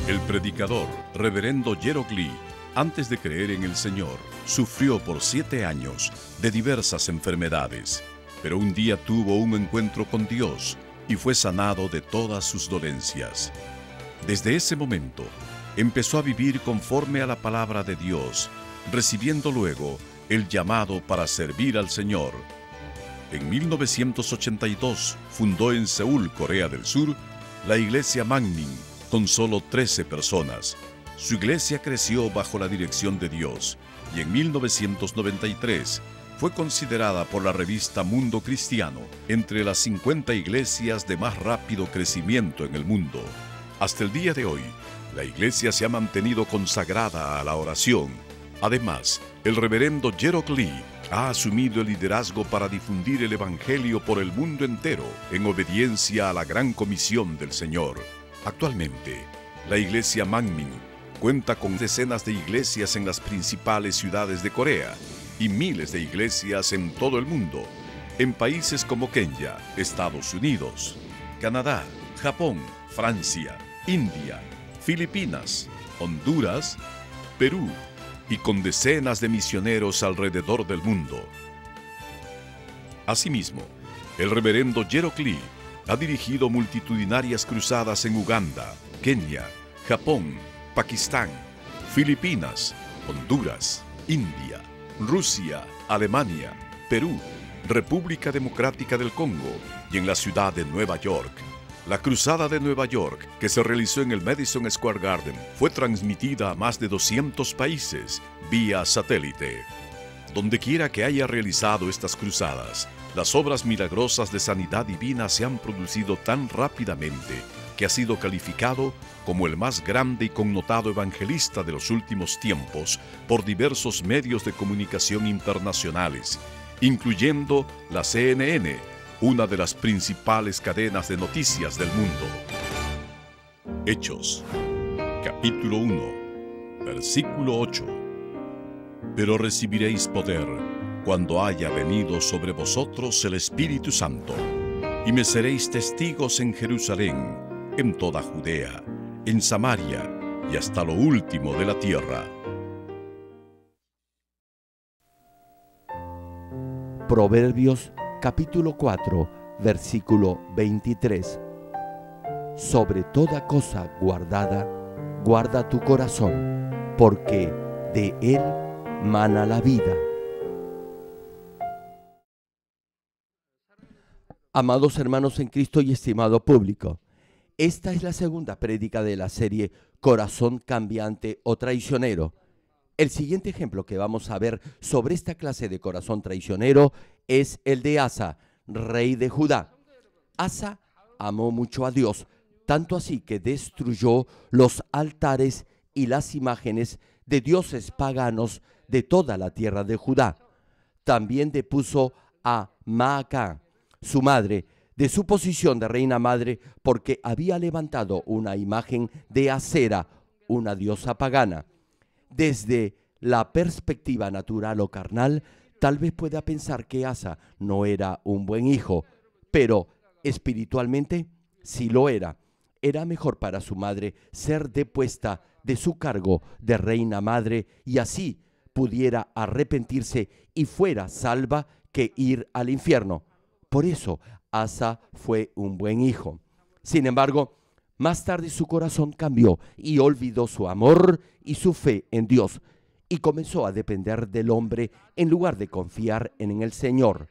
El predicador, reverendo Gerald Lee, antes de creer en el Señor, sufrió por 7 años de diversas enfermedades, pero un día tuvo un encuentro con Dios y fue sanado de todas sus dolencias. Desde ese momento, empezó a vivir conforme a la palabra de Dios, recibiendo luego el llamado para servir al Señor. En 1982 fundó en Seúl, Corea del Sur, la iglesia Manmin, con solo 13 personas. Su iglesia creció bajo la dirección de Dios y en 1993 fue considerada por la revista Mundo Cristiano entre las 50 iglesias de más rápido crecimiento en el mundo. Hasta el día de hoy, la iglesia se ha mantenido consagrada a la oración. Además, el reverendo Gerald Lee ha asumido el liderazgo para difundir el Evangelio por el mundo entero en obediencia a la gran comisión del Señor. Actualmente, la iglesia Manmin cuenta con decenas de iglesias en las principales ciudades de Corea y miles de iglesias en todo el mundo, en países como Kenia, Estados Unidos, Canadá, Japón, Francia, India, Filipinas, Honduras, Perú y con decenas de misioneros alrededor del mundo. Asimismo, el reverendo Gerald Lee ha dirigido multitudinarias cruzadas en Uganda, Kenia, Japón, Pakistán, Filipinas, Honduras, India, Rusia, Alemania, Perú, República Democrática del Congo y en la ciudad de Nueva York. La cruzada de Nueva York, que se realizó en el Madison Square Garden, fue transmitida a más de 200 países vía satélite. Dondequiera que haya realizado estas cruzadas, las obras milagrosas de sanidad divina se han producido tan rápidamente que ha sido calificado como el más grande y connotado evangelista de los últimos tiempos por diversos medios de comunicación internacionales, incluyendo la CNN, una de las principales cadenas de noticias del mundo. Hechos, capítulo 1, versículo 8. Pero recibiréis poder cuando haya venido sobre vosotros el Espíritu Santo, y me seréis testigos en Jerusalén, en toda Judea, en Samaria y hasta lo último de la tierra. Proverbios capítulo 4, versículo 23. Sobre toda cosa guardada, guarda tu corazón, porque de él mana la vida. Amados hermanos en Cristo y estimado público, esta es la segunda prédica de la serie Corazón cambiante o traicionero. El siguiente ejemplo que vamos a ver sobre esta clase de corazón traicionero es el de Asa, rey de Judá. Asa amó mucho a Dios, tanto así que destruyó los altares y las imágenes de dioses paganos de toda la tierra de Judá. También depuso a Maacá, su madre, de su posición de reina madre, porque había levantado una imagen de Acera, una diosa pagana. Desde la perspectiva natural o carnal, tal vez pueda pensar que Asa no era un buen hijo, pero espiritualmente sí lo era. Era mejor para su madre ser depuesta de su cargo de reina madre y así pudiera arrepentirse y fuera salva que ir al infierno. Por eso Asa fue un buen hijo. Sin embargo, más tarde su corazón cambió y olvidó su amor y su fe en Dios y comenzó a depender del hombre en lugar de confiar en el Señor.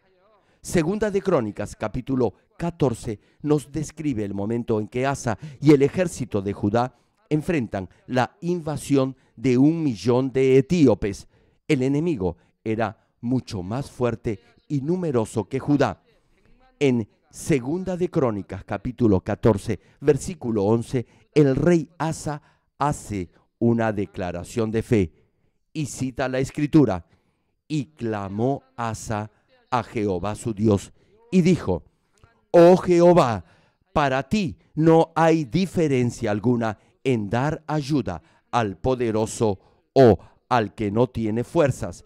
Segunda de Crónicas, capítulo 14, nos describe el momento en que Asa y el ejército de Judá enfrentan la invasión de 1 millón de etíopes. El enemigo era mucho más fuerte y numeroso que Judá. En Segunda de Crónicas, capítulo 14, versículo 11, el rey Asa hace una declaración de fe y cita la Escritura: y clamó Asa a Jehová su Dios y dijo: oh Jehová, para ti no hay diferencia alguna en dar ayuda al poderoso o al que no tiene fuerzas.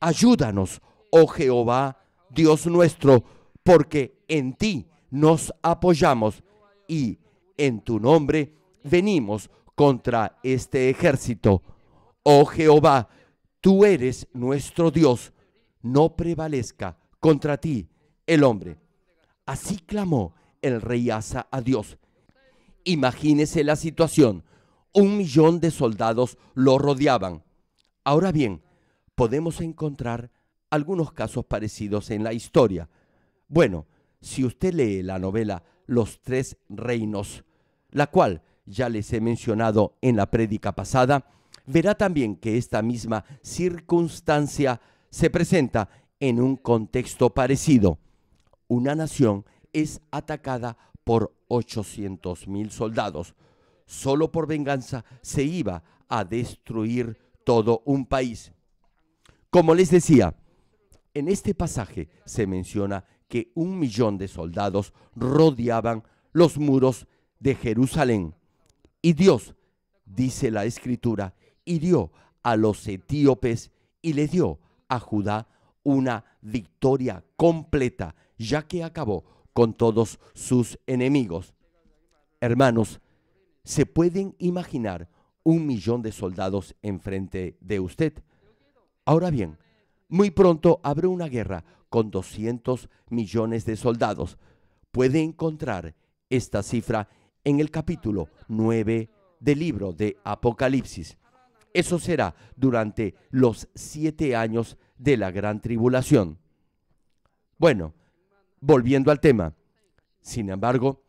Ayúdanos, oh Jehová, Dios nuestro, porque en ti nos apoyamos y en tu nombre venimos contra este ejército. Oh Jehová, tú eres nuestro Dios, no prevalezca contra ti el hombre. Así clamó el rey Asa a Dios. Imagínese la situación. 1.000.000 de soldados lo rodeaban. Ahora bien, podemos encontrar algunos casos parecidos en la historia. Bueno, si usted lee la novela Los Tres Reinos, la cual ya les he mencionado en la prédica pasada, verá también que esta misma circunstancia se presenta en un contexto parecido. Una nación es atacada por 800.000 soldados. Solo por venganza se iba a destruir todo un país. Como les decía, en este pasaje se menciona que 1.000.000 de soldados rodeaban los muros de Jerusalén. Y Dios, dice la Escritura, hirió a los etíopes y le dio a Judá una victoria completa, ya que acabó con todos sus enemigos. Hermanos, ¿se pueden imaginar 1.000.000 de soldados enfrente de usted? Ahora bien, muy pronto habrá una guerra con 200 millones de soldados. Puede encontrar esta cifra en el capítulo 9 del libro de Apocalipsis. Eso será durante los 7 años de la gran tribulación. Bueno, volviendo al tema. Sin embargo,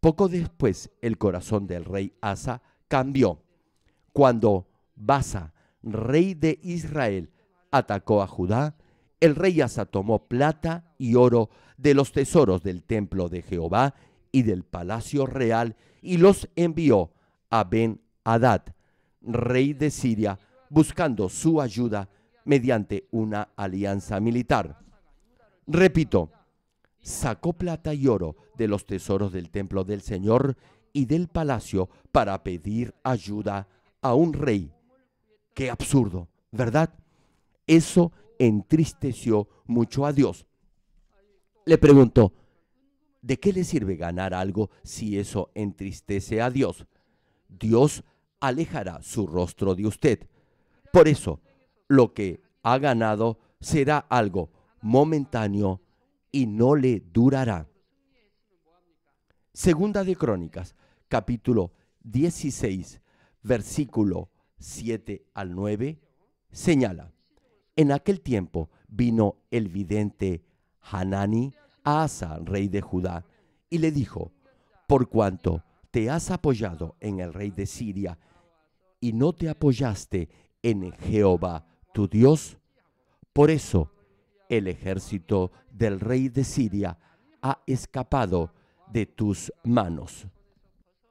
poco después el corazón del rey Asa cambió. Cuando Baasa, rey de Israel, atacó a Judá, el rey Asa tomó plata y oro de los tesoros del templo de Jehová y del palacio real y los envió a Ben-Hadad, rey de Siria, buscando su ayuda mediante una alianza militar. Repito, sacó plata y oro de los tesoros del templo del Señor y del palacio para pedir ayuda a un rey. ¡Qué absurdo!, ¿verdad? Eso entristeció mucho a Dios. Le preguntó, ¿de qué le sirve ganar algo si eso entristece a Dios? Dios alejará su rostro de usted. Por eso, lo que ha ganado será algo momentáneo y no le durará. Segunda de Crónicas, capítulo 16, versículo 7 al 9, señala: en aquel tiempo vino el vidente Hanani a Asa, rey de Judá, y le dijo: por cuanto te has apoyado en el rey de Siria y no te apoyaste en Jehová tu Dios, por eso el ejército del rey de Siria ha escapado de tus manos.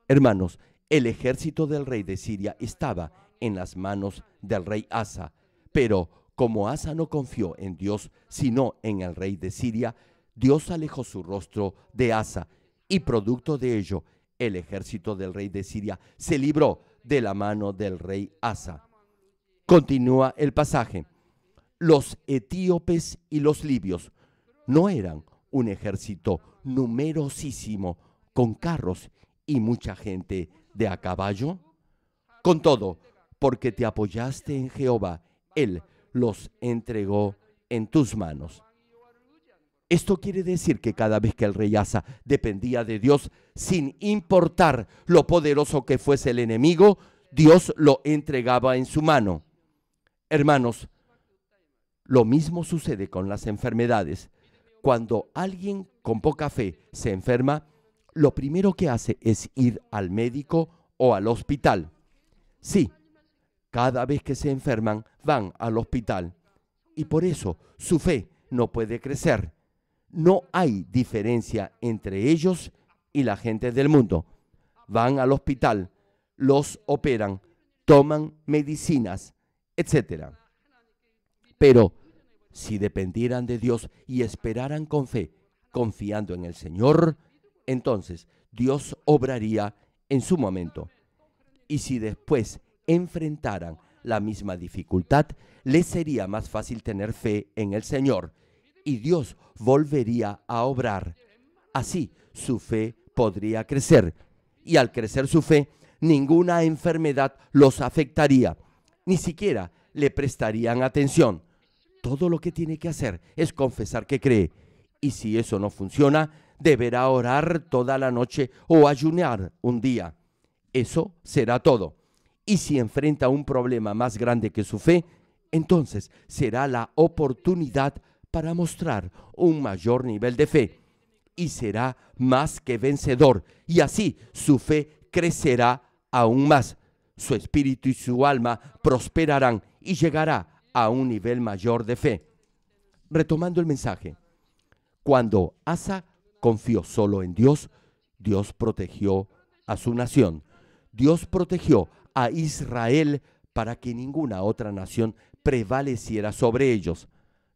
Hermanos, el ejército del rey de Siria estaba en las manos del rey Asa, pero como Asa no confió en Dios, sino en el rey de Siria, Dios alejó su rostro de Asa, y producto de ello, el ejército del rey de Siria se libró de la mano del rey Asa. Continúa el pasaje. Los etíopes y los libios no eran un ejército numerosísimo con carros y mucha gente de a caballo. Con todo, porque te apoyaste en Jehová, Él los entregó en tus manos. Esto quiere decir que cada vez que el rey Asa dependía de Dios, sin importar lo poderoso que fuese el enemigo, Dios lo entregaba en su mano. Hermanos, lo mismo sucede con las enfermedades. Cuando alguien con poca fe se enferma, lo primero que hace es ir al médico o al hospital. Sí, cada vez que se enferman van al hospital y por eso su fe no puede crecer. No hay diferencia entre ellos y la gente del mundo. Van al hospital, los operan, toman medicinas, etc. Pero si dependieran de Dios y esperaran con fe, confiando en el Señor, entonces Dios obraría en su momento. Y si después enfrentaran la misma dificultad, les sería más fácil tener fe en el Señor y Dios volvería a obrar. Así su fe podría crecer y al crecer su fe ninguna enfermedad los afectaría, ni siquiera le prestarían atención. Todo lo que tiene que hacer es confesar que cree, y si eso no funciona, deberá orar toda la noche o ayunar un día. Eso será todo. Y si enfrenta un problema más grande que su fe, entonces será la oportunidad para mostrar un mayor nivel de fe. Y será más que vencedor, y así su fe crecerá aún más. Su espíritu y su alma prosperarán y llegará a un nivel mayor de fe. Retomando el mensaje, cuando Asa confió solo en Dios, Dios protegió a su nación. Dios protegió a Israel para que ninguna otra nación prevaleciera sobre ellos.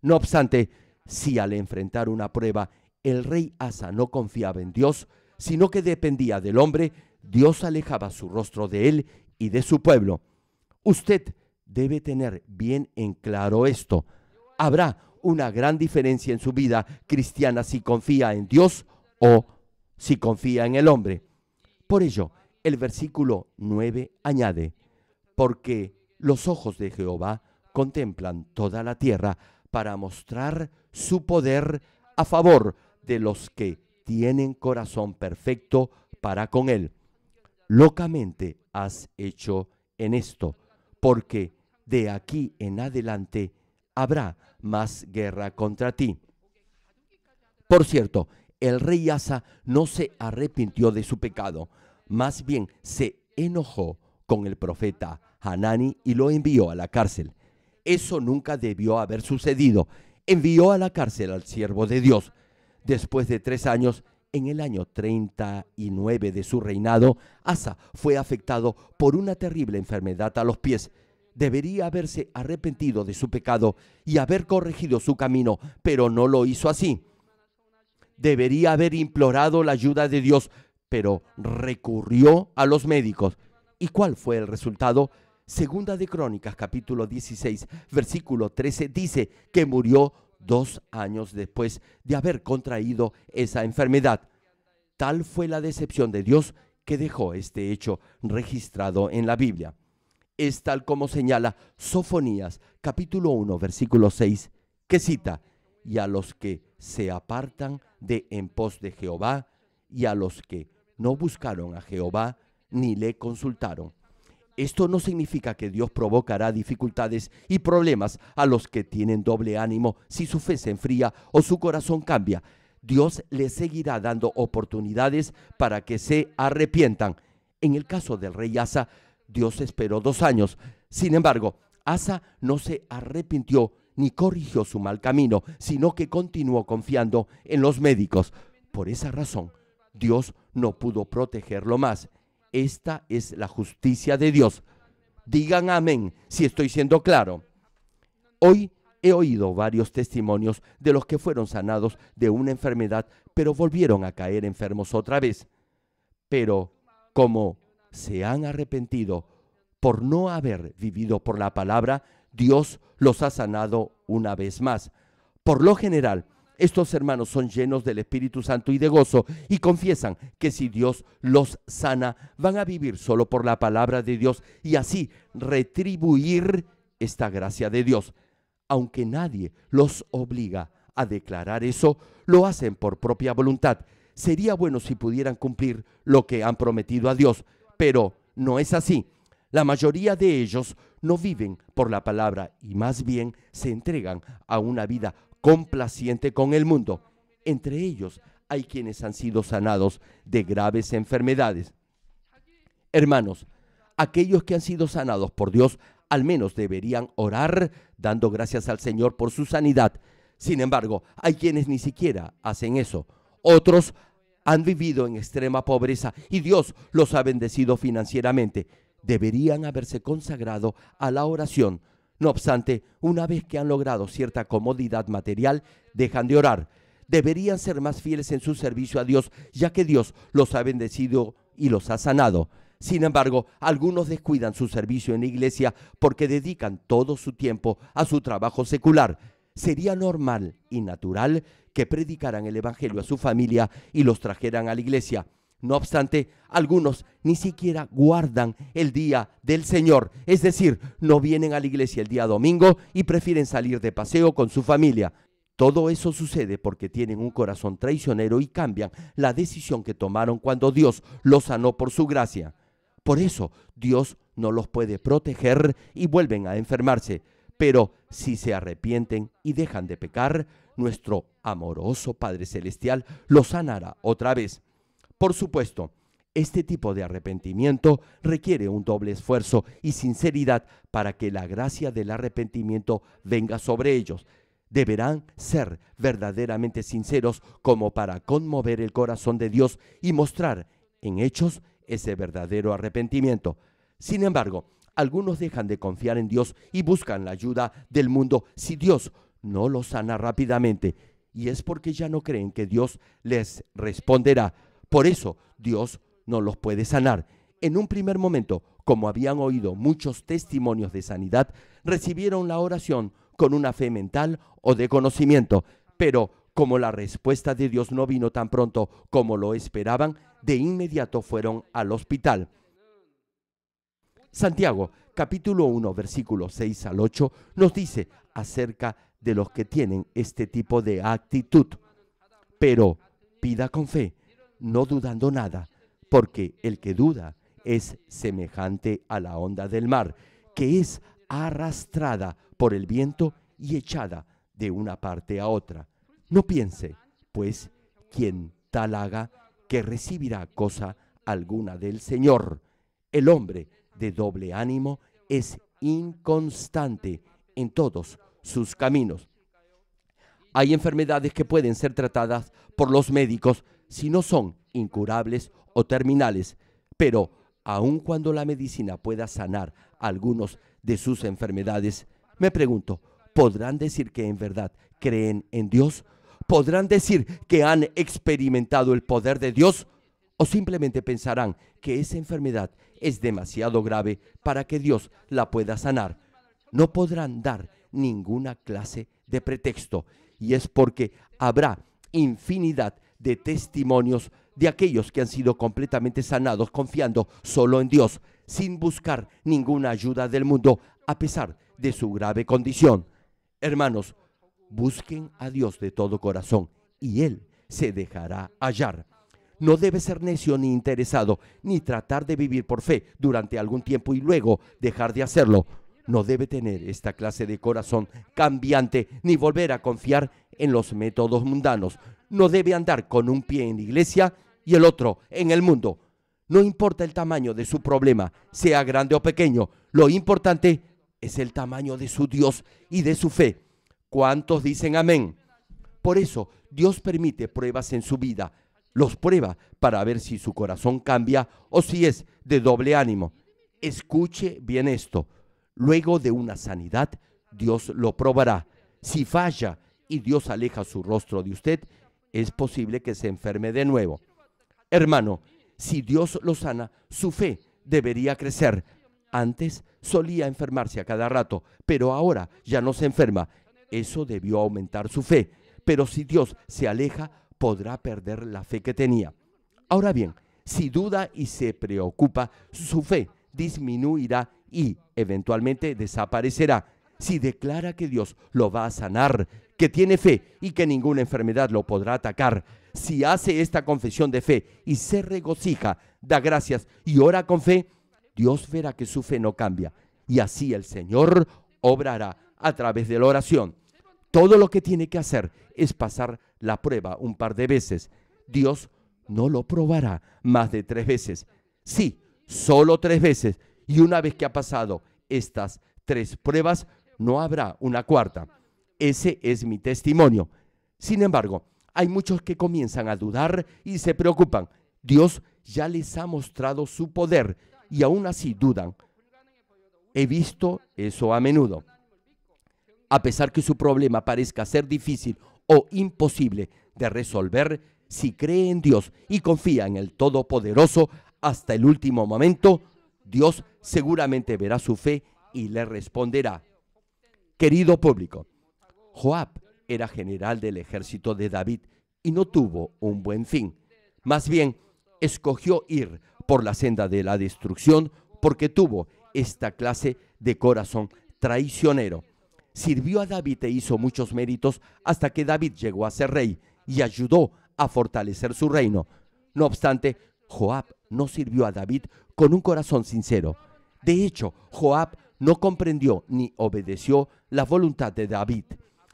No obstante, si al enfrentar una prueba el rey Asa no confiaba en Dios, sino que dependía del hombre, Dios alejaba su rostro de él y de su pueblo. Usted debe tener bien en claro esto. Habrá una gran diferencia en su vida cristiana si confía en Dios o si confía en el hombre. Por ello, el versículo 9 añade, porque los ojos de Jehová contemplan toda la tierra para mostrar su poder a favor de los que tienen corazón perfecto para con él. Locamente has hecho en esto, porque de aquí en adelante habrá más guerra contra ti. Por cierto, el rey Asa no se arrepintió de su pecado, más bien se enojó con el profeta Hanani y lo envió a la cárcel. Eso nunca debió haber sucedido. Envió a la cárcel al siervo de Dios. Después de 3 años, en el año 39 de su reinado, Asa fue afectado por una terrible enfermedad a los pies. Debería haberse arrepentido de su pecado y haber corregido su camino, pero no lo hizo así. Debería haber implorado la ayuda de Dios, pero recurrió a los médicos. ¿Y cuál fue el resultado? Segunda de Crónicas, capítulo 16, versículo 13, dice que murió 2 años después de haber contraído esa enfermedad. Tal fue la decepción de Dios que dejó este hecho registrado en la Biblia. Es tal como señala Sofonías, capítulo 1, versículo 6, que cita, y a los que se apartan de en pos de Jehová, y a los que no buscaron a Jehová, ni le consultaron. Esto no significa que Dios provocará dificultades y problemas a los que tienen doble ánimo si su fe se enfría o su corazón cambia. Dios les seguirá dando oportunidades para que se arrepientan. En el caso del rey Asa, Dios esperó 2 años. Sin embargo, Asa no se arrepintió ni corrigió su mal camino, sino que continuó confiando en los médicos. Por esa razón, Dios no pudo protegerlo más. Esta es la justicia de Dios. Digan amén si estoy siendo claro. Hoy he oído varios testimonios de los que fueron sanados de una enfermedad, pero volvieron a caer enfermos otra vez. Pero como se han arrepentido por no haber vivido por la palabra, Dios los ha sanado una vez más. Por lo general, estos hermanos son llenos del Espíritu Santo y de gozo y confiesan que si Dios los sana, van a vivir solo por la palabra de Dios y así retribuir esta gracia de Dios. Aunque nadie los obliga a declarar eso, lo hacen por propia voluntad. Sería bueno si pudieran cumplir lo que han prometido a Dios, pero no es así. La mayoría de ellos no viven por la palabra y más bien se entregan a una vida complaciente con el mundo. Entre ellos hay quienes han sido sanados de graves enfermedades. Hermanos, aquellos que han sido sanados por Dios al menos deberían orar dando gracias al Señor por su sanidad. Sin embargo, hay quienes ni siquiera hacen eso. Otros han vivido en extrema pobreza y Dios los ha bendecido financieramente. Deberían haberse consagrado a la oración. No obstante, una vez que han logrado cierta comodidad material, dejan de orar. Deberían ser más fieles en su servicio a Dios, ya que Dios los ha bendecido y los ha sanado. Sin embargo, algunos descuidan su servicio en la iglesia porque dedican todo su tiempo a su trabajo secular. Sería normal y natural que predicaran el evangelio a su familia y los trajeran a la iglesia. No obstante, algunos ni siquiera guardan el día del Señor, es decir, no vienen a la iglesia el día domingo y prefieren salir de paseo con su familia. Todo eso sucede porque tienen un corazón traicionero y cambian la decisión que tomaron cuando Dios los sanó por su gracia. Por eso Dios no los puede proteger y vuelven a enfermarse. Pero si se arrepienten y dejan de pecar, nuestro amoroso Padre Celestial los sanará otra vez. Por supuesto, este tipo de arrepentimiento requiere un doble esfuerzo y sinceridad para que la gracia del arrepentimiento venga sobre ellos. Deberán ser verdaderamente sinceros como para conmover el corazón de Dios y mostrar en hechos ese verdadero arrepentimiento. Sin embargo, algunos dejan de confiar en Dios y buscan la ayuda del mundo si Dios no los sana rápidamente. Y es porque ya no creen que Dios les responderá. Por eso Dios no los puede sanar. En un primer momento, como habían oído muchos testimonios de sanidad, recibieron la oración con una fe mental o de conocimiento. Pero como la respuesta de Dios no vino tan pronto como lo esperaban, de inmediato fueron al hospital. Santiago, capítulo 1, versículos 6 al 8, nos dice acerca de los que tienen este tipo de actitud. Pero pida con fe, no dudando nada, porque el que duda es semejante a la onda del mar, que es arrastrada por el viento y echada de una parte a otra. No piense, pues, quien tal haga, que recibirá cosa alguna del Señor. El hombre de doble ánimo es inconstante en todos sus caminos. Hay enfermedades que pueden ser tratadas por los médicos si no son incurables o terminales, pero aun cuando la medicina pueda sanar algunos de sus enfermedades, me pregunto, ¿podrán decir que en verdad creen en Dios? ¿Podrán decir que han experimentado el poder de Dios? ¿O simplemente pensarán que esa enfermedad es demasiado grave para que Dios la pueda sanar? No podrán dar ninguna clase de pretexto, y es porque habrá infinidad de testimonios de aquellos que han sido completamente sanados confiando solo en Dios, sin buscar ninguna ayuda del mundo, a pesar de su grave condición. Hermanos, busquen a Dios de todo corazón y Él se dejará hallar. No debe ser necio ni interesado, ni tratar de vivir por fe durante algún tiempo y luego dejar de hacerlo. No debe tener esta clase de corazón cambiante ni volver a confiar en los métodos mundanos. No debe andar con un pie en la iglesia y el otro en el mundo. No importa el tamaño de su problema, sea grande o pequeño, lo importante es el tamaño de su Dios y de su fe. ¿Cuántos dicen amén? Por eso Dios permite pruebas en su vida. Los prueba para ver si su corazón cambia o si es de doble ánimo. Escuche bien esto. Luego de una sanidad, Dios lo probará. Si falla y Dios aleja su rostro de usted, es posible que se enferme de nuevo. Hermano, si Dios lo sana, su fe debería crecer. Antes solía enfermarse a cada rato, pero ahora ya no se enferma. Eso debió aumentar su fe. Pero si Dios se aleja, podrá perder la fe que tenía. Ahora bien, si duda y se preocupa, su fe disminuirá y eventualmente desaparecerá. Si declara que Dios lo va a sanar, que tiene fe y que ninguna enfermedad lo podrá atacar, si hace esta confesión de fe y se regocija, da gracias y ora con fe, Dios verá que su fe no cambia y así el Señor obrará a través de la oración. Todo lo que tiene que hacer es pasar la prueba un par de veces. Dios no lo probará más de 3 veces. Sí, solo 3 veces. Y una vez que ha pasado estas 3 pruebas, no habrá una cuarta. Ese es mi testimonio. Sin embargo, hay muchos que comienzan a dudar y se preocupan. Dios ya les ha mostrado su poder y aún así dudan. He visto eso a menudo. A pesar que su problema parezca ser difícil o imposible de resolver, si cree en Dios y confía en el Todopoderoso hasta el último momento, Dios seguramente verá su fe y le responderá. Querido público, Joab era general del ejército de David y no tuvo un buen fin. Más bien, escogió ir por la senda de la destrucción porque tuvo esta clase de corazón traicionero. Sirvió a David e hizo muchos méritos hasta que David llegó a ser rey y ayudó a fortalecer su reino. No obstante, Joab no sirvió a David con un corazón sincero. De hecho, Joab no comprendió ni obedeció la voluntad de David.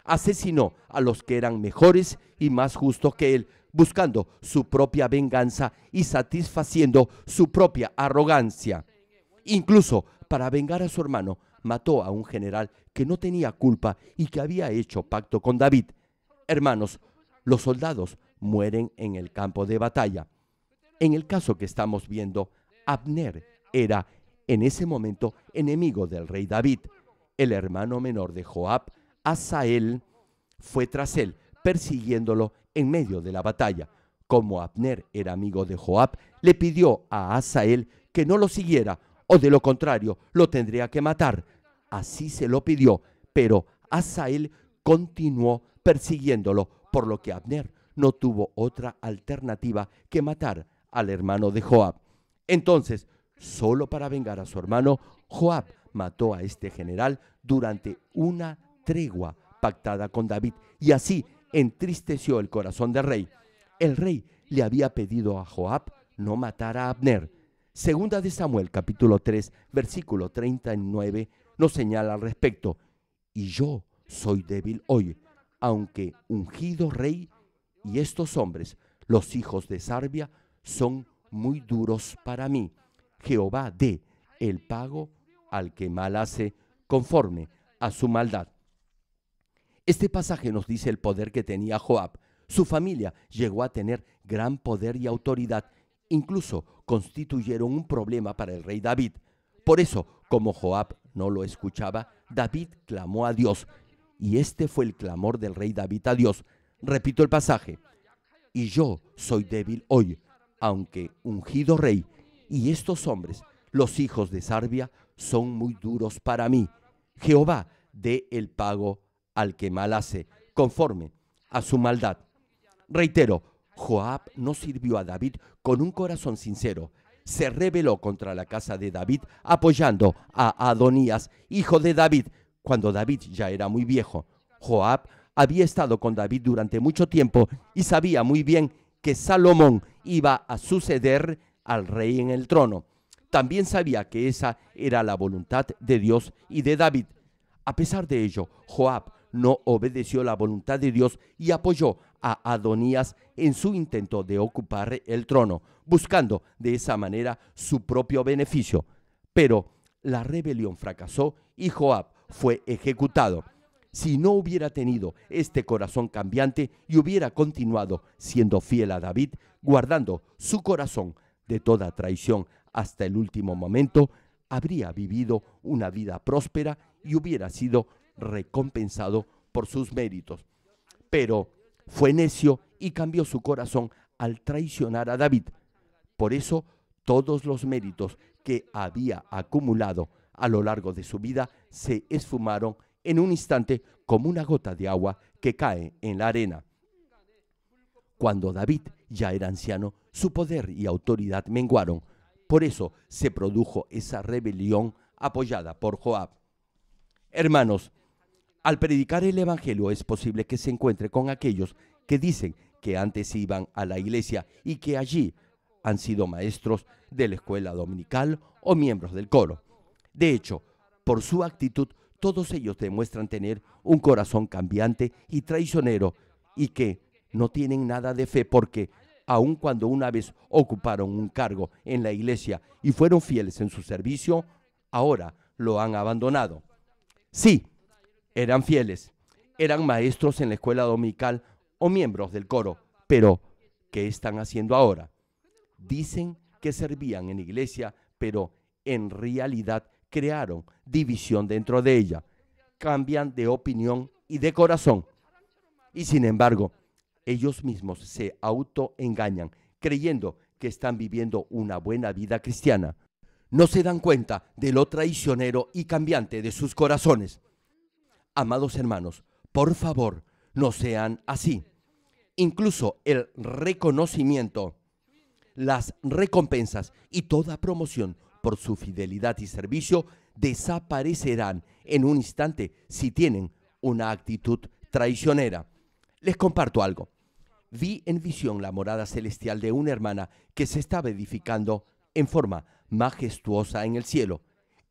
Asesinó a los que eran mejores y más justos que él, buscando su propia venganza y satisfaciendo su propia arrogancia. Incluso para vengar a su hermano, mató a un general que no tenía culpa y que había hecho pacto con David. Hermanos, los soldados mueren en el campo de batalla. En el caso que estamos viendo, Abner era en ese momento enemigo del rey David. El hermano menor de Joab, Asael, fue tras él, persiguiéndolo en medio de la batalla. Como Abner era amigo de Joab, le pidió a Asael que no lo siguiera, o de lo contrario, lo tendría que matar. Así se lo pidió, pero Asael continuó persiguiéndolo, por lo que Abner no tuvo otra alternativa que matar al hermano de Joab. Entonces, solo para vengar a su hermano, Joab mató a este general durante una tregua pactada con David, y así entristeció el corazón del rey. El rey le había pedido a Joab no matar a Abner. Segunda de Samuel, capítulo 3, versículo 39, nos señala al respecto: y yo soy débil hoy, aunque ungido rey, y estos hombres, los hijos de Sarbia, son muy duros para mí. Jehová dé el pago al que mal hace conforme a su maldad. Este pasaje nos dice el poder que tenía Joab. Su familia llegó a tener gran poder y autoridad. Incluso constituyeron un problema para el rey David. Por eso, como Joab no lo escuchaba, David clamó a Dios. Y este fue el clamor del rey David a Dios. Repito el pasaje: y yo soy débil hoy, aunque ungido rey, y estos hombres, los hijos de Sarbia, son muy duros para mí. Jehová dé el pago al que mal hace, conforme a su maldad. Reitero, Joab no sirvió a David con un corazón sincero. Se rebeló contra la casa de David, apoyando a Adonías, hijo de David, cuando David ya era muy viejo. Joab había estado con David durante mucho tiempo y sabía muy bien que Salomón iba a suceder al rey en el trono. También sabía que esa era la voluntad de Dios y de David. A pesar de ello, Joab no obedeció la voluntad de Dios y apoyó a Adonías en su intento de ocupar el trono, buscando de esa manera su propio beneficio. Pero la rebelión fracasó y Joab fue ejecutado. Si no hubiera tenido este corazón cambiante y hubiera continuado siendo fiel a David, guardando su corazón de toda traición hasta el último momento, habría vivido una vida próspera y hubiera sido recompensado por sus méritos. Pero fue necio y cambió su corazón al traicionar a David. Por eso, todos los méritos que había acumulado a lo largo de su vida se esfumaron en un instante como una gota de agua que cae en la arena. Cuando David ya era anciano, su poder y autoridad menguaron. Por eso se produjo esa rebelión apoyada por Joab. Hermanos, al predicar el evangelio es posible que se encuentre con aquellos que dicen que antes iban a la iglesia y que allí han sido maestros de la escuela dominical o miembros del coro. De hecho, por su actitud, todos ellos demuestran tener un corazón cambiante y traicionero y que no tienen nada de fe porque, aun cuando una vez ocuparon un cargo en la iglesia y fueron fieles en su servicio, ahora lo han abandonado. Sí, eran fieles, eran maestros en la escuela dominical o miembros del coro, pero ¿qué están haciendo ahora? Dicen que servían en la iglesia, pero en realidad crearon división dentro de ella. Cambian de opinión y de corazón. Y sin embargo, ellos mismos se autoengañan, creyendo que están viviendo una buena vida cristiana. No se dan cuenta de lo traicionero y cambiante de sus corazones. Amados hermanos, por favor, no sean así. Incluso el reconocimiento las recompensas y toda promoción por su fidelidad y servicio desaparecerán en un instante si tienen una actitud traicionera. Les comparto algo. Vi en visión la morada celestial de una hermana que se estaba edificando en forma majestuosa en el cielo,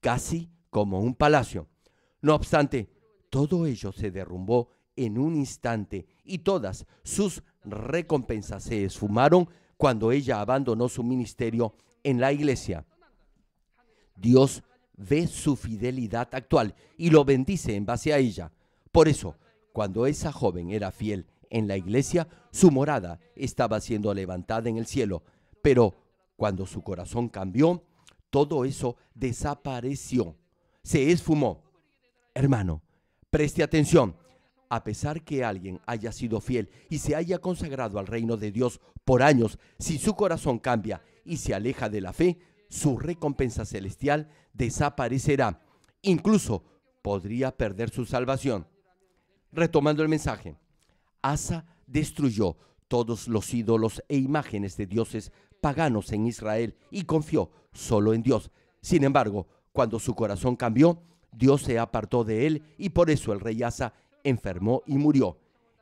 casi como un palacio. No obstante, todo ello se derrumbó en un instante y todas sus recompensas se esfumaron cuando ella abandonó su ministerio en la iglesia. Dios ve su fidelidad actual y lo bendice en base a ella. Por eso, cuando esa joven era fiel en la iglesia, su morada estaba siendo levantada en el cielo. Pero cuando su corazón cambió, todo eso desapareció, se esfumó. Hermano, preste atención. A pesar que alguien haya sido fiel y se haya consagrado al reino de Dios por años, si su corazón cambia y se aleja de la fe, su recompensa celestial desaparecerá. Incluso podría perder su salvación. Retomando el mensaje, Asa destruyó todos los ídolos e imágenes de dioses paganos en Israel y confió solo en Dios. Sin embargo, cuando su corazón cambió, Dios se apartó de él y por eso el rey Asa enfermó y murió.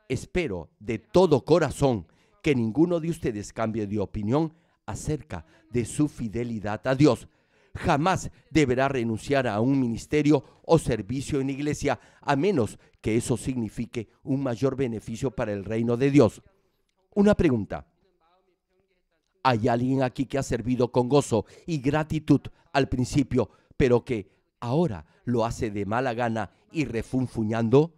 Espero de todo corazón que ninguno de ustedes cambie de opinión acerca de su fidelidad a Dios. Jamás deberá renunciar a un ministerio o servicio en iglesia, a menos que eso signifique un mayor beneficio para el reino de Dios. Una pregunta. ¿Hay alguien aquí que ha servido con gozo y gratitud al principio, pero que ahora lo hace de mala gana y refunfuñando?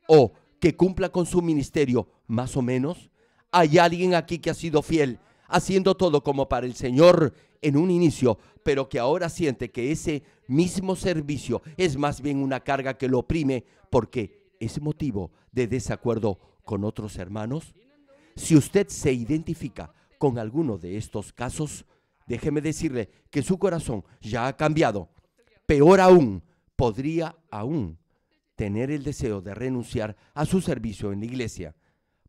¿O que cumpla con su ministerio más o menos? ¿Hay alguien aquí que ha sido fiel, haciendo todo como para el Señor en un inicio, pero que ahora siente que ese mismo servicio es más bien una carga que lo oprime porque es motivo de desacuerdo con otros hermanos? Si usted se identifica con alguno de estos casos, déjeme decirle que su corazón ya ha cambiado. Peor aún, podría aún tener el deseo de renunciar a su servicio en la iglesia.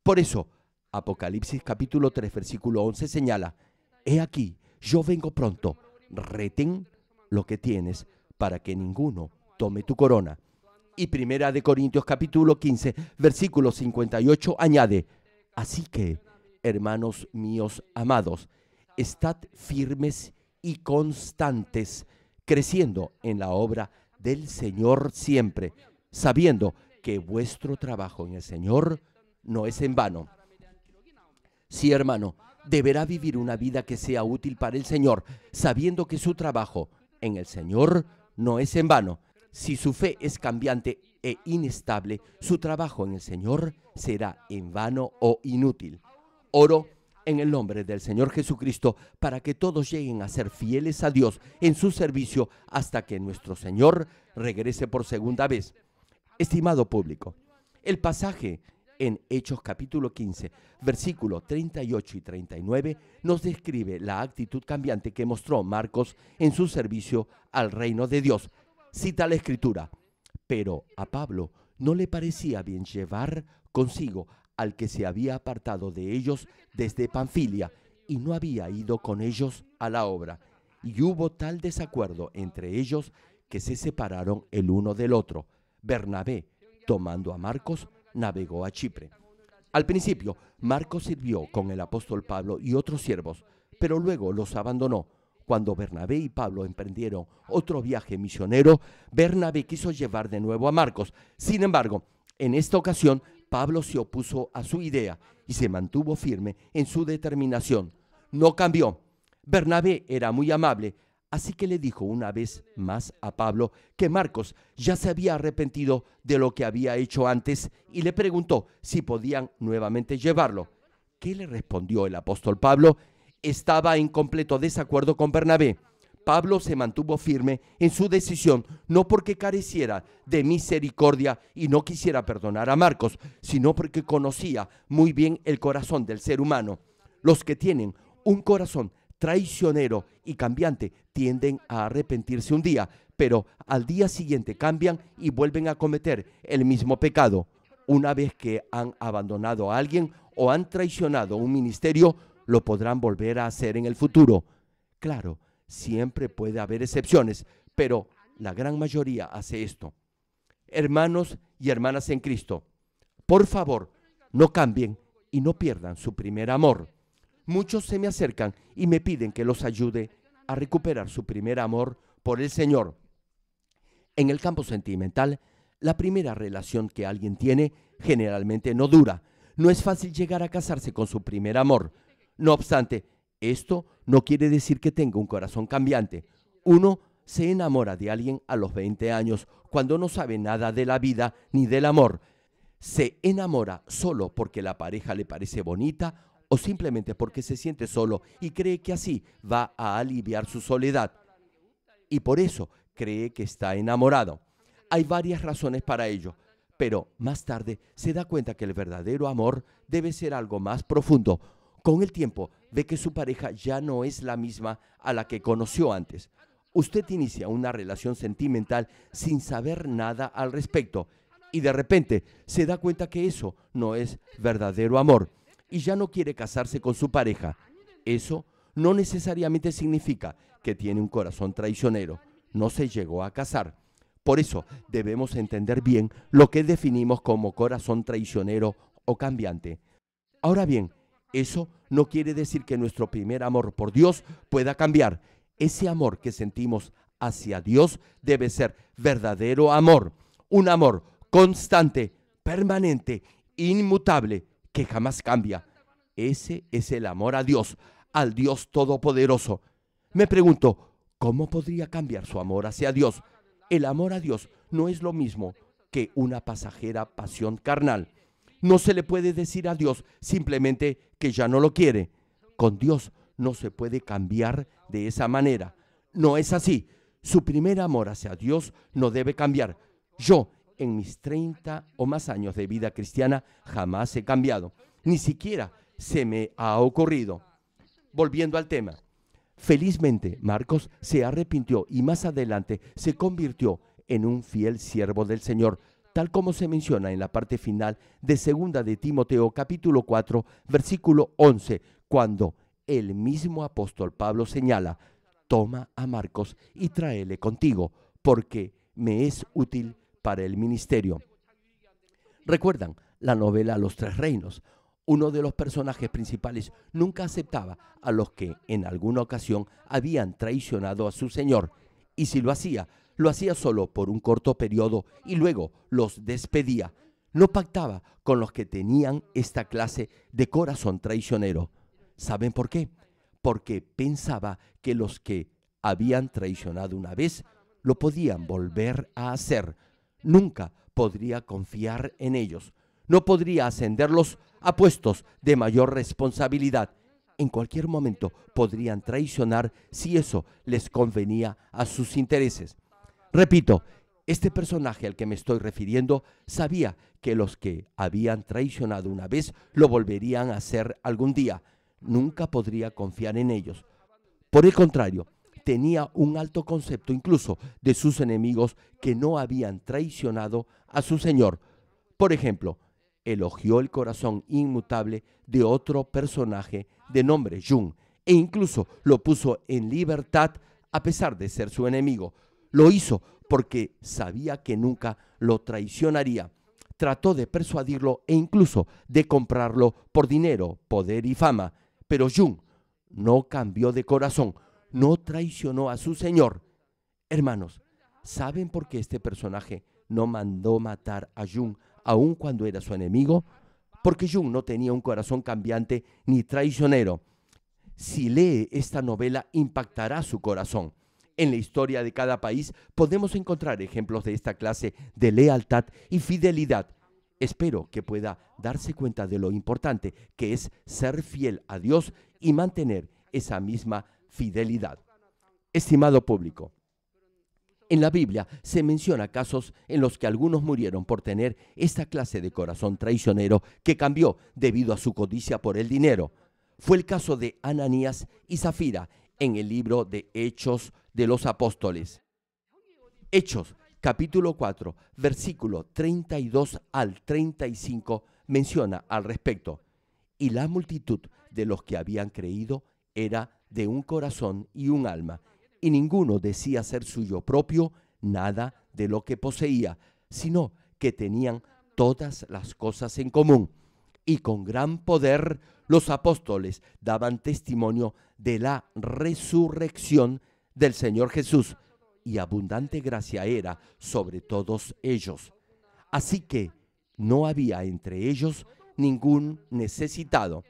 Por eso, Apocalipsis capítulo 3, versículo 11 señala: He aquí, yo vengo pronto, retén lo que tienes para que ninguno tome tu corona. Y Primera de Corintios capítulo 15, versículo 58 añade: Así que, hermanos míos amados, estad firmes y constantes, creciendo en la obra del Señor siempre, sabiendo que vuestro trabajo en el Señor no es en vano. Sí, hermano, deberá vivir una vida que sea útil para el Señor, sabiendo que su trabajo en el Señor no es en vano. Si su fe es cambiante e inestable, su trabajo en el Señor será en vano o inútil. Oro en el nombre del Señor Jesucristo para que todos lleguen a ser fieles a Dios en su servicio hasta que nuestro Señor regrese por segunda vez. Estimado público, el pasaje en Hechos capítulo 15, versículos 38 y 39 nos describe la actitud cambiante que mostró Marcos en su servicio al reino de Dios. Cita la Escritura: pero a Pablo no le parecía bien llevar consigo al que se había apartado de ellos desde Panfilia y no había ido con ellos a la obra. Y hubo tal desacuerdo entre ellos que se separaron el uno del otro. Bernabé, tomando a Marcos, navegó a Chipre. Al principio, Marcos sirvió con el apóstol Pablo y otros siervos, pero luego los abandonó. Cuando Bernabé y Pablo emprendieron otro viaje misionero, Bernabé quiso llevar de nuevo a Marcos. Sin embargo, en esta ocasión, Pablo se opuso a su idea y se mantuvo firme en su determinación. No cambió. Bernabé era muy amable, así que le dijo una vez más a Pablo que Marcos ya se había arrepentido de lo que había hecho antes y le preguntó si podían nuevamente llevarlo. ¿Qué le respondió el apóstol Pablo? Estaba en completo desacuerdo con Bernabé. Pablo se mantuvo firme en su decisión, no porque careciera de misericordia y no quisiera perdonar a Marcos, sino porque conocía muy bien el corazón del ser humano. Los que tienen un corazón traicionero y cambiante tienden a arrepentirse un día, pero al día siguiente cambian y vuelven a cometer el mismo pecado. Una vez que han abandonado a alguien o han traicionado un ministerio, lo podrán volver a hacer en el futuro. Claro, siempre puede haber excepciones, pero la gran mayoría hace esto. Hermanos y hermanas en Cristo, por favor, no cambien y no pierdan su primer amor. Muchos se me acercan y me piden que los ayude a recuperar su primer amor por el Señor. En el campo sentimental, la primera relación que alguien tiene generalmente no dura. No es fácil llegar a casarse con su primer amor. No obstante, esto no quiere decir que tenga un corazón cambiante. Uno se enamora de alguien a los 20 años cuando no sabe nada de la vida ni del amor. Se enamora solo porque la pareja le parece bonita o simplemente porque se siente solo y cree que así va a aliviar su soledad. Y por eso cree que está enamorado. Hay varias razones para ello, pero más tarde se da cuenta que el verdadero amor debe ser algo más profundo. Con el tiempo ve que su pareja ya no es la misma a la que conoció antes. Usted inicia una relación sentimental sin saber nada al respecto y de repente se da cuenta que eso no es verdadero amor y ya no quiere casarse con su pareja. Eso no necesariamente significa que tiene un corazón traicionero. No se llegó a casar. Por eso debemos entender bien lo que definimos como corazón traicionero o cambiante. Ahora bien, eso no quiere decir que nuestro primer amor por Dios pueda cambiar. Ese amor que sentimos hacia Dios debe ser verdadero amor, un amor constante, permanente, inmutable, que jamás cambia. Ese es el amor a Dios, al Dios Todopoderoso. Me pregunto, ¿cómo podría cambiar su amor hacia Dios? El amor a Dios no es lo mismo que una pasajera pasión carnal. No se le puede decir a Dios simplemente que ya no lo quiere. Con Dios no se puede cambiar de esa manera. No es así. Su primer amor hacia Dios no debe cambiar. Yo, en mis 30 o más años de vida cristiana, jamás he cambiado. Ni siquiera se me ha ocurrido. Volviendo al tema. Felizmente, Marcos se arrepintió y más adelante se convirtió en un fiel siervo del Señor, tal como se menciona en la parte final de 2 de Timoteo capítulo 4, versículo 11, cuando el mismo apóstol Pablo señala: toma a Marcos y tráele contigo, porque me es útil para el ministerio. ¿Recuerdan la novela Los Tres Reinos? Uno de los personajes principales nunca aceptaba a los que en alguna ocasión habían traicionado a su señor, y si lo hacía solo por un corto periodo y luego los despedía. No pactaba con los que tenían esta clase de corazón traicionero. ¿Saben por qué? Porque pensaba que los que habían traicionado una vez lo podían volver a hacer. Nunca podría confiar en ellos. No podría ascenderlos a puestos de mayor responsabilidad. En cualquier momento podrían traicionar si eso les convenía a sus intereses. Repito, este personaje al que me estoy refiriendo sabía que los que habían traicionado una vez lo volverían a hacer algún día. Nunca podría confiar en ellos. Por el contrario, tenía un alto concepto incluso de sus enemigos que no habían traicionado a su Señor. Por ejemplo, elogió el corazón inmutable de otro personaje de nombre Jung e incluso lo puso en libertad a pesar de ser su enemigo. Lo hizo porque sabía que nunca lo traicionaría. Trató de persuadirlo e incluso de comprarlo por dinero, poder y fama. Pero Jung no cambió de corazón, no traicionó a su Señor. Hermanos, ¿saben por qué este personaje no mandó matar a Jung aun cuando era su enemigo? Porque Jung no tenía un corazón cambiante ni traicionero. Si lee esta novela, impactará su corazón. En la historia de cada país podemos encontrar ejemplos de esta clase de lealtad y fidelidad. Espero que pueda darse cuenta de lo importante que es ser fiel a Dios y mantener esa misma fidelidad. Estimado público, en la Biblia se menciona casos en los que algunos murieron por tener esta clase de corazón traicionero que cambió debido a su codicia por el dinero. Fue el caso de Ananías y Zafira en el libro de Hechos de los Apóstoles. Hechos, capítulo 4, versículo 32 al 35, menciona al respecto: y la multitud de los que habían creído era de un corazón y un alma, y ninguno decía ser suyo propio nada de lo que poseía, sino que tenían todas las cosas en común. Y con gran poder los apóstoles daban testimonio de la resurrección del Señor Jesús, y abundante gracia era sobre todos ellos. Así que no había entre ellos ningún necesitado,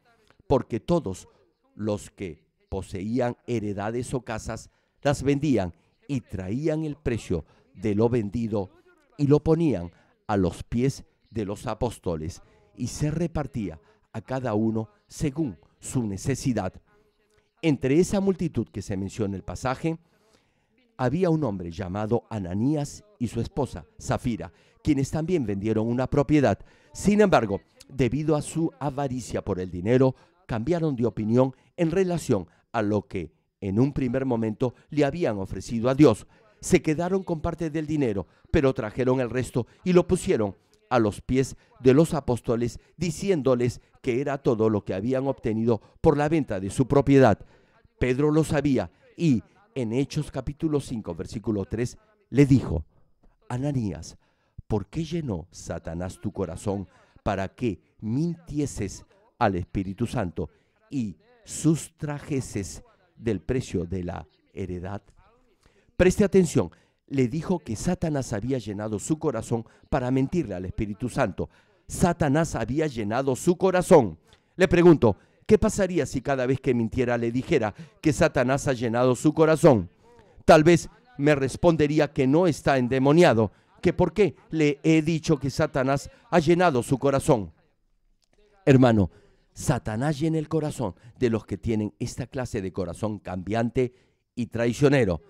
porque todos los que poseían heredades o casas las vendían y traían el precio de lo vendido y lo ponían a los pies de los apóstoles, y se repartía a cada uno según su necesidad. Entre esa multitud que se menciona en el pasaje, había un hombre llamado Ananías y su esposa, Zafira, quienes también vendieron una propiedad. Sin embargo, debido a su avaricia por el dinero, cambiaron de opinión en relación a lo que en un primer momento le habían ofrecido a Dios. Se quedaron con parte del dinero, pero trajeron el resto y lo pusieron a los pies de los apóstoles, diciéndoles que era todo lo que habían obtenido por la venta de su propiedad. Pedro lo sabía y en Hechos capítulo 5, versículo 3, le dijo: Ananías, ¿por qué llenó Satanás tu corazón para que mintieses al Espíritu Santo y sustrajeses del precio de la heredad? Preste atención, le dijo que Satanás había llenado su corazón para mentirle al Espíritu Santo. Satanás había llenado su corazón. Le pregunto, ¿qué pasaría si cada vez que mintiera le dijera que Satanás ha llenado su corazón? Tal vez me respondería que no está endemoniado, que por qué le he dicho que Satanás ha llenado su corazón. Hermano, Satanás llena el corazón de los que tienen esta clase de corazón cambiante y traicionero.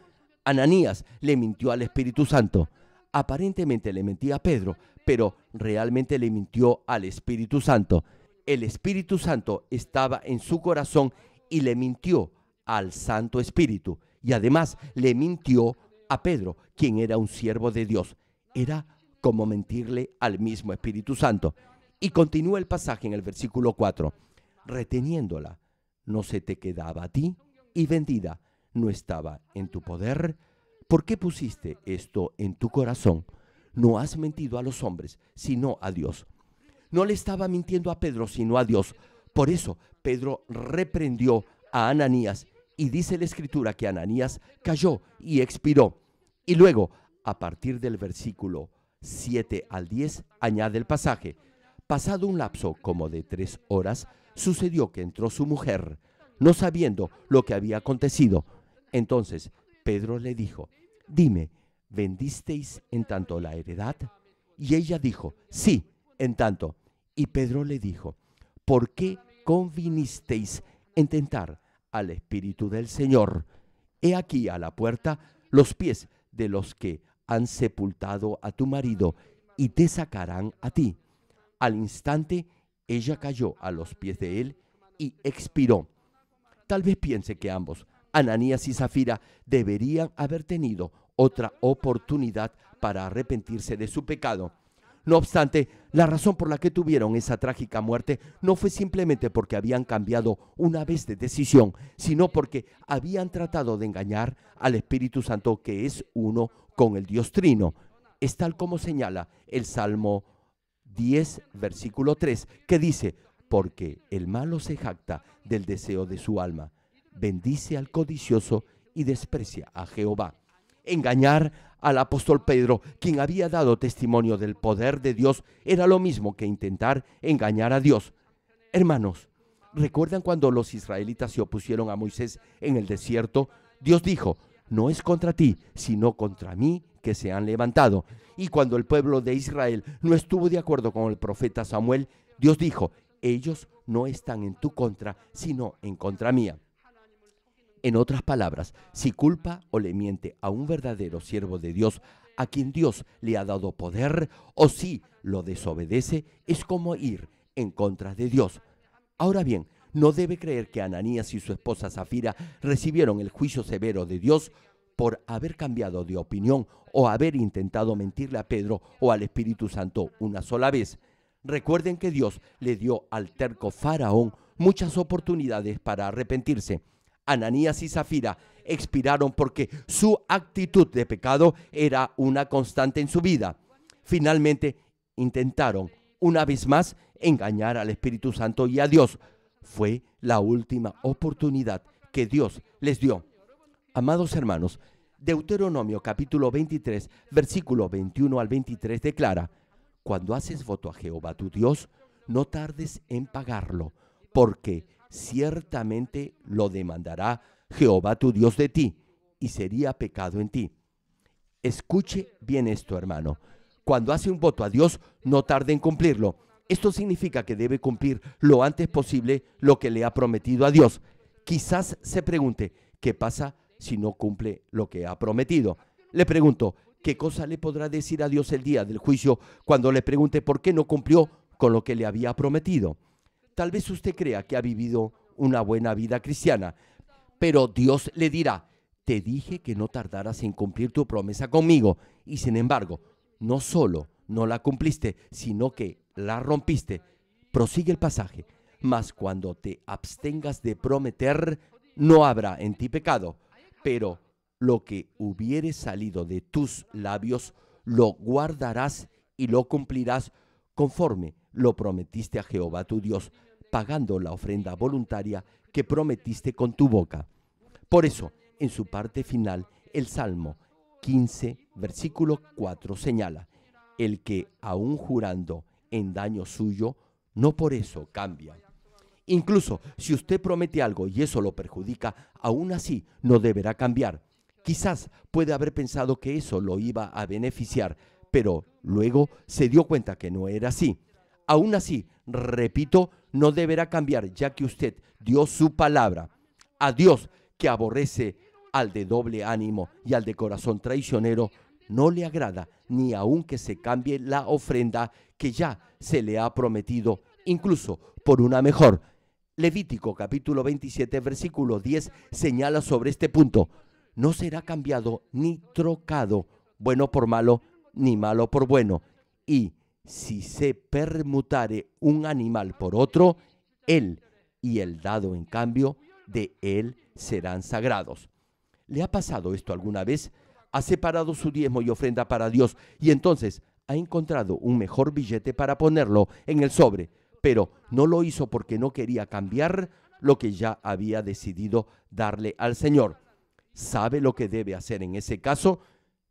Ananías le mintió al Espíritu Santo. Aparentemente le mentía a Pedro, pero realmente le mintió al Espíritu Santo. El Espíritu Santo estaba en su corazón y le mintió al Santo Espíritu. Y además le mintió a Pedro, quien era un siervo de Dios. Era como mentirle al mismo Espíritu Santo. Y continúa el pasaje en el versículo 4. Reteniéndola, no se te quedaba a ti, y vendida no estaba en tu poder. ¿Por qué pusiste esto en tu corazón? No has mentido a los hombres, sino a Dios. No le estaba mintiendo a Pedro, sino a Dios. Por eso Pedro reprendió a Ananías, y dice la Escritura que Ananías cayó y expiró. Y luego, a partir del versículo 7 al 10, añade el pasaje: pasado un lapso como de 3 horas, sucedió que entró su mujer, no sabiendo lo que había acontecido. Entonces Pedro le dijo: dime, ¿vendisteis en tanto la heredad? Y ella dijo: sí, en tanto. Y Pedro le dijo: ¿por qué convinisteis en tentar al Espíritu del Señor? He aquí a la puerta los pies de los que han sepultado a tu marido, y te sacarán a ti. Al instante ella cayó a los pies de él y expiró. Tal vez piense que ambos, Ananías y Zafira, deberían haber tenido otra oportunidad para arrepentirse de su pecado. No obstante, la razón por la que tuvieron esa trágica muerte no fue simplemente porque habían cambiado una vez de decisión, sino porque habían tratado de engañar al Espíritu Santo, que es uno con el Dios Trino. Es tal como señala el Salmo 10, versículo 3, que dice: porque el malo se jacta del deseo de su alma, bendice al codicioso y desprecia a Jehová. Engañar al apóstol Pedro, quien había dado testimonio del poder de Dios, era lo mismo que intentar engañar a Dios. Hermanos, ¿recuerdan cuando los israelitas se opusieron a Moisés en el desierto? Dios dijo: no es contra ti, sino contra mí que se han levantado. Y cuando el pueblo de Israel no estuvo de acuerdo con el profeta Samuel, Dios dijo: ellos no están en tu contra, sino en contra mía. En otras palabras, si culpa o le miente a un verdadero siervo de Dios, a quien Dios le ha dado poder, o si lo desobedece, es como ir en contra de Dios. Ahora bien, no debe creer que Ananías y su esposa Zafira recibieron el juicio severo de Dios por haber cambiado de opinión o haber intentado mentirle a Pedro o al Espíritu Santo una sola vez. Recuerden que Dios le dio al terco Faraón muchas oportunidades para arrepentirse. Ananías y Zafira expiraron porque su actitud de pecado era una constante en su vida. Finalmente intentaron una vez más engañar al Espíritu Santo y a Dios. Fue la última oportunidad que Dios les dio. Amados hermanos, Deuteronomio capítulo 23, versículo 21 al 23 declara: cuando haces voto a Jehová tu Dios, no tardes en pagarlo, porque ciertamente lo demandará Jehová tu Dios de ti, y sería pecado en ti. Escuche bien esto, hermano. Cuando hace un voto a Dios, no tarde en cumplirlo. Esto significa que debe cumplir lo antes posible lo que le ha prometido a Dios. Quizás se pregunte, ¿qué pasa si no cumple lo que ha prometido? Le pregunto, ¿qué cosa le podrá decir a Dios el día del juicio cuando le pregunte por qué no cumplió con lo que le había prometido? Tal vez usted crea que ha vivido una buena vida cristiana, pero Dios le dirá: te dije que no tardaras en cumplir tu promesa conmigo, y sin embargo, no solo no la cumpliste, sino que la rompiste. Prosigue el pasaje: mas cuando te abstengas de prometer, no habrá en ti pecado, pero lo que hubiere salido de tus labios, lo guardarás y lo cumplirás conforme lo prometiste a Jehová tu Dios, pagando la ofrenda voluntaria que prometiste con tu boca. Por eso, en su parte final, el Salmo 15, versículo 4 señala: el que aun jurando en daño suyo, no por eso cambia. Incluso si usted promete algo y eso lo perjudica, aún así no deberá cambiar. Quizás puede haber pensado que eso lo iba a beneficiar, pero luego se dio cuenta que no era así. Aún así, repito, no deberá cambiar, ya que usted dio su palabra. A Dios, que aborrece al de doble ánimo y al de corazón traicionero, no le agrada ni aun que se cambie la ofrenda que ya se le ha prometido, incluso por una mejor. Levítico capítulo 27, versículo 10 señala sobre este punto: no será cambiado ni trocado bueno por malo, ni malo por bueno. Y si se permutare un animal por otro, él y el dado en cambio de él serán sagrados. ¿Le ha pasado esto alguna vez? ¿Ha separado su diezmo y ofrenda para Dios y entonces ha encontrado un mejor billete para ponerlo en el sobre, pero no lo hizo porque no quería cambiar lo que ya había decidido darle al Señor? ¿Sabe lo que debe hacer en ese caso?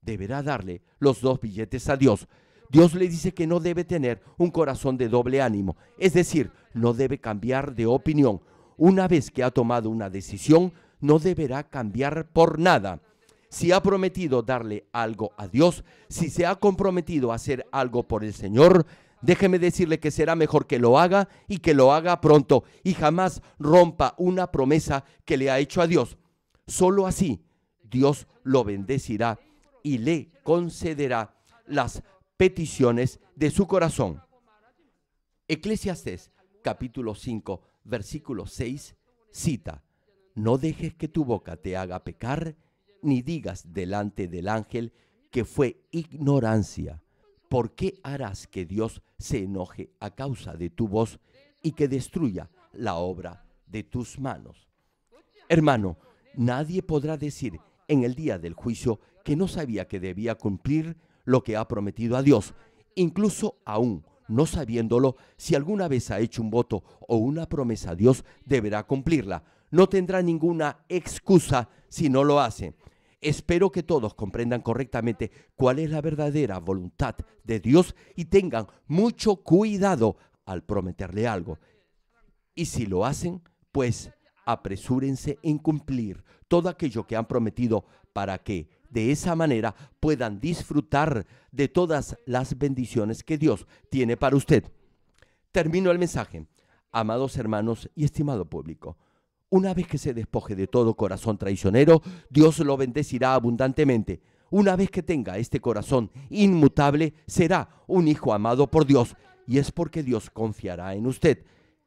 Deberá darle los dos billetes a Dios. Dios le dice que no debe tener un corazón de doble ánimo, es decir, no debe cambiar de opinión. Una vez que ha tomado una decisión, no deberá cambiar por nada. Si ha prometido darle algo a Dios, si se ha comprometido a hacer algo por el Señor, déjeme decirle que será mejor que lo haga y que lo haga pronto y jamás rompa una promesa que le ha hecho a Dios. Solo así Dios lo bendecirá y le concederá las peticiones de su corazón. Eclesiastés capítulo 5, versículo 6 cita: no dejes que tu boca te haga pecar, ni digas delante del ángel que fue ignorancia. ¿Por qué harás que Dios se enoje a causa de tu voz y que destruya la obra de tus manos? Hermano, nadie podrá decir en el día del juicio que no sabía que debía cumplir lo que ha prometido a Dios. Incluso aún no sabiéndolo, si alguna vez ha hecho un voto o una promesa a Dios, deberá cumplirla. No tendrá ninguna excusa si no lo hace. Espero que todos comprendan correctamente cuál es la verdadera voluntad de Dios y tengan mucho cuidado al prometerle algo. Y si lo hacen, pues apresúrense en cumplir todo aquello que han prometido para que de esa manera puedan disfrutar de todas las bendiciones que Dios tiene para usted. Termino el mensaje. Amados hermanos y estimado público, una vez que se despoje de todo corazón traicionero, Dios lo bendecirá abundantemente. Una vez que tenga este corazón inmutable, será un hijo amado por Dios, y es porque Dios confiará en usted.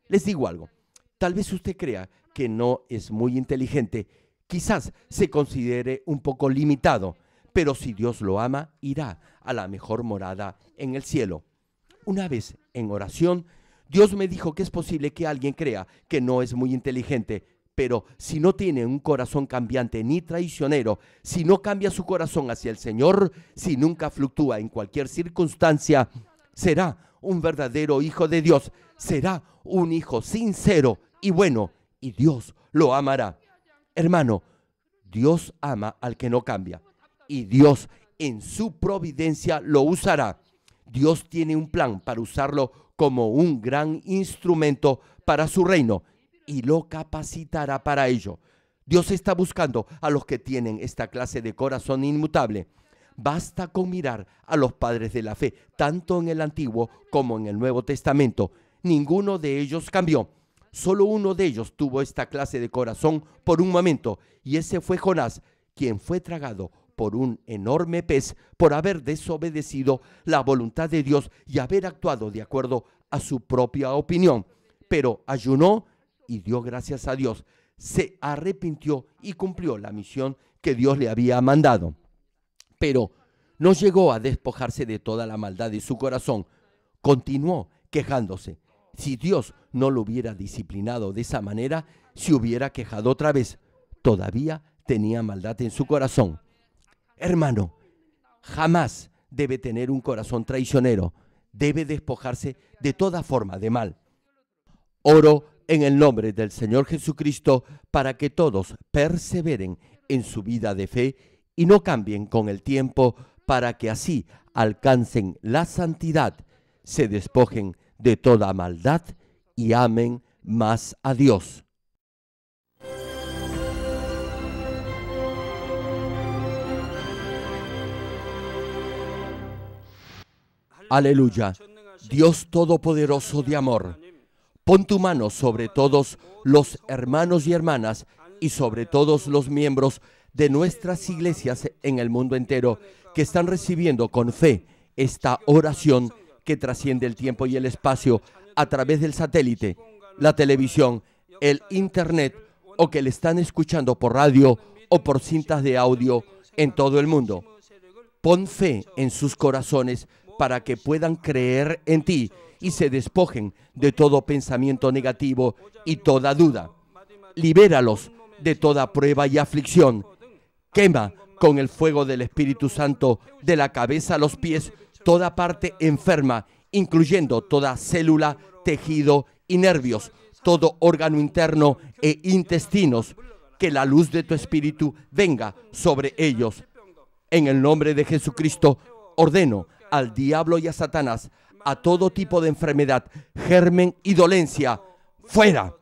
Les digo algo, tal vez usted crea que no es muy inteligente, quizás se considere un poco limitado, pero si Dios lo ama, irá a la mejor morada en el cielo. Una vez en oración, Dios me dijo que es posible que alguien crea que no es muy inteligente, pero si no tiene un corazón cambiante ni traicionero, si no cambia su corazón hacia el Señor, si nunca fluctúa en cualquier circunstancia, será un verdadero hijo de Dios, será un hijo sincero y bueno, y Dios lo amará. Hermano, Dios ama al que no cambia, y Dios en su providencia lo usará. Dios tiene un plan para usarlo como un gran instrumento para su reino y lo capacitará para ello. Dios está buscando a los que tienen esta clase de corazón inmutable. Basta con mirar a los padres de la fe, tanto en el Antiguo como en el Nuevo Testamento. Ninguno de ellos cambió. Solo uno de ellos tuvo esta clase de corazón por un momento, y ese fue Jonás, quien fue tragado por un enorme pez por haber desobedecido la voluntad de Dios y haber actuado de acuerdo a su propia opinión. Pero ayunó y dio gracias a Dios, se arrepintió y cumplió la misión que Dios le había mandado. Pero no llegó a despojarse de toda la maldad de su corazón, continuó quejándose. Si Dios no lo hubiera disciplinado de esa manera, se hubiera quejado otra vez. Todavía tenía maldad en su corazón. Hermano, jamás debe tener un corazón traicionero, debe despojarse de toda forma de mal. Oro en el nombre del Señor Jesucristo para que todos perseveren en su vida de fe y no cambien con el tiempo, para que así alcancen la santidad, se despojen de toda maldad y amen más a Dios. Aleluya. Dios Todopoderoso de amor, pon tu mano sobre todos los hermanos y hermanas y sobre todos los miembros de nuestras iglesias en el mundo entero que están recibiendo con fe esta oración que trasciende el tiempo y el espacio a través del satélite, la televisión, el internet o que le están escuchando por radio o por cintas de audio en todo el mundo. Pon fe en sus corazones para que puedan creer en ti y se despojen de todo pensamiento negativo y toda duda. Libéralos de toda prueba y aflicción. Quema con el fuego del Espíritu Santo de la cabeza a los pies toda parte enferma, incluyendo toda célula, tejido y nervios, todo órgano interno e intestinos. Que la luz de tu Espíritu venga sobre ellos. En el nombre de Jesucristo, ordeno al diablo y a Satanás, a todo tipo de enfermedad, germen y dolencia, fuera.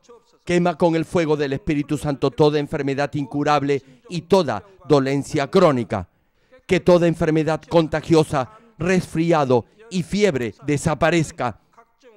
Quema con el fuego del Espíritu Santo toda enfermedad incurable y toda dolencia crónica. Que toda enfermedad contagiosa, resfriado y fiebre desaparezca.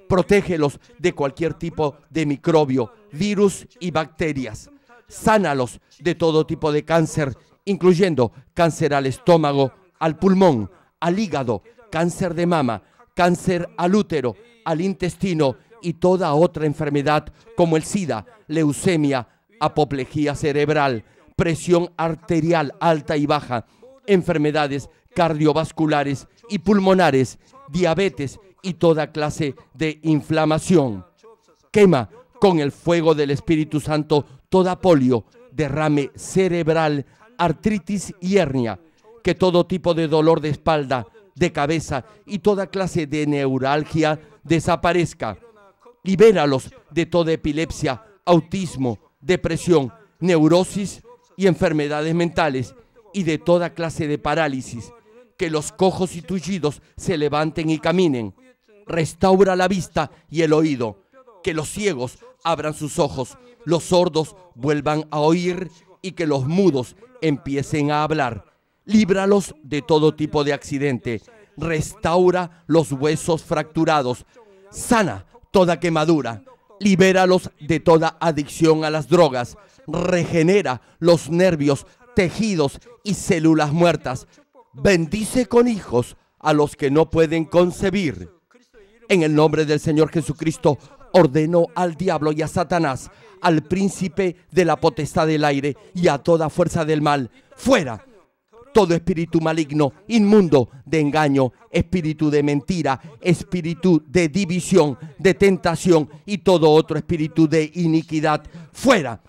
Protégelos de cualquier tipo de microbio, virus y bacterias. Sánalos de todo tipo de cáncer, incluyendo cáncer al estómago, al pulmón, al hígado, cáncer de mama, cáncer al útero, al intestino y toda otra enfermedad como el SIDA, leucemia, apoplejía cerebral, presión arterial alta y baja, enfermedades cardiovasculares y pulmonares, diabetes y toda clase de inflamación. Quema con el fuego del Espíritu Santo toda polio, derrame cerebral, artritis y hernia. Que todo tipo de dolor de espalda, de cabeza y toda clase de neuralgia desaparezca. Libéralos de toda epilepsia, autismo, depresión, neurosis y enfermedades mentales y de toda clase de parálisis. Que los cojos y tullidos se levanten y caminen. Restaura la vista y el oído. Que los ciegos abran sus ojos, los sordos vuelvan a oír y que los mudos empiecen a hablar. Líbralos de todo tipo de accidente. Restaura los huesos fracturados. Sana toda quemadura. Libéralos de toda adicción a las drogas. Regenera los nervios, tejidos y células muertas. Bendice con hijos a los que no pueden concebir. En el nombre del Señor Jesucristo, ordeno al diablo y a Satanás, al príncipe de la potestad del aire y a toda fuerza del mal, fuera. todo espíritu maligno, inmundo, de engaño, espíritu de mentira, espíritu de división, de tentación y todo otro espíritu de iniquidad, fuera.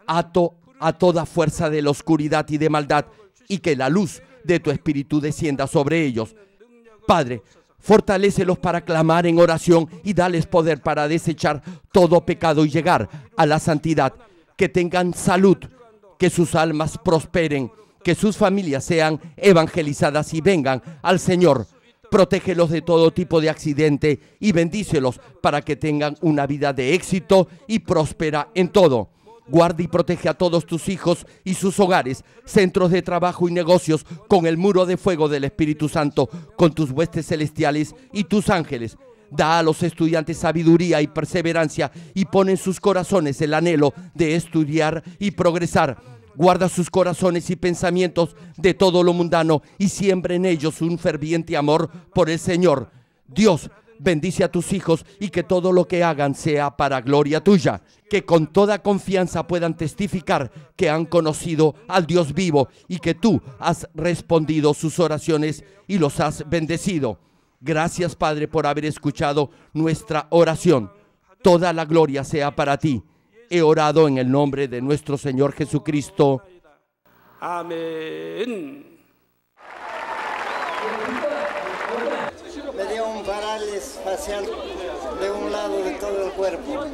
Ato a toda fuerza de la oscuridad y de maldad, y que la luz de tu espíritu descienda sobre ellos. Padre, fortalécelos para clamar en oración y dales poder para desechar todo pecado y llegar a la santidad. Que tengan salud, que sus almas prosperen, que sus familias sean evangelizadas y vengan al Señor. Protégelos de todo tipo de accidente y bendícelos para que tengan una vida de éxito y próspera en todo. Guarda y protege a todos tus hijos y sus hogares, centros de trabajo y negocios con el muro de fuego del Espíritu Santo, con tus huestes celestiales y tus ángeles. Da a los estudiantes sabiduría y perseverancia y pon en sus corazones el anhelo de estudiar y progresar. Guarda sus corazones y pensamientos de todo lo mundano y siembra en ellos un ferviente amor por el Señor. Dios, bendice a tus hijos y que todo lo que hagan sea para gloria tuya. Que con toda confianza puedan testificar que han conocido al Dios vivo y que tú has respondido sus oraciones y los has bendecido. Gracias, Padre, por haber escuchado nuestra oración. Toda la gloria sea para ti. He orado en el nombre de nuestro Señor Jesucristo. Amén. Me dio un parálisis facial de un lado de todo el cuerpo.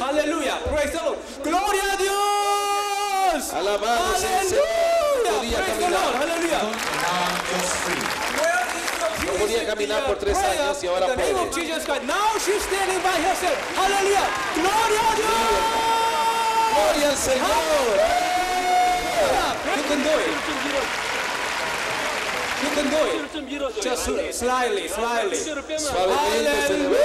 Aleluya. Praise the Lord. Gloria a Dios. Alabado sea el Señor. Podía caminar. Aleluya. No podía caminar por 3 años y ahora puede. Now she's standing by herself. Aleluya. Gloria a Dios. Gloria al Señor. You can do it. You can do it. Just slightly. Suavemente se le ve.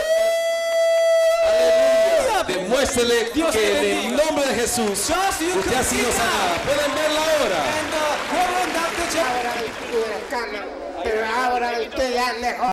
Aleluya. Demuéstrele que en el nombre de Jesús usted ha sido sanada. Pueden verla ahora. Ahora estuve en cama, pero ahora estoy ya mejor.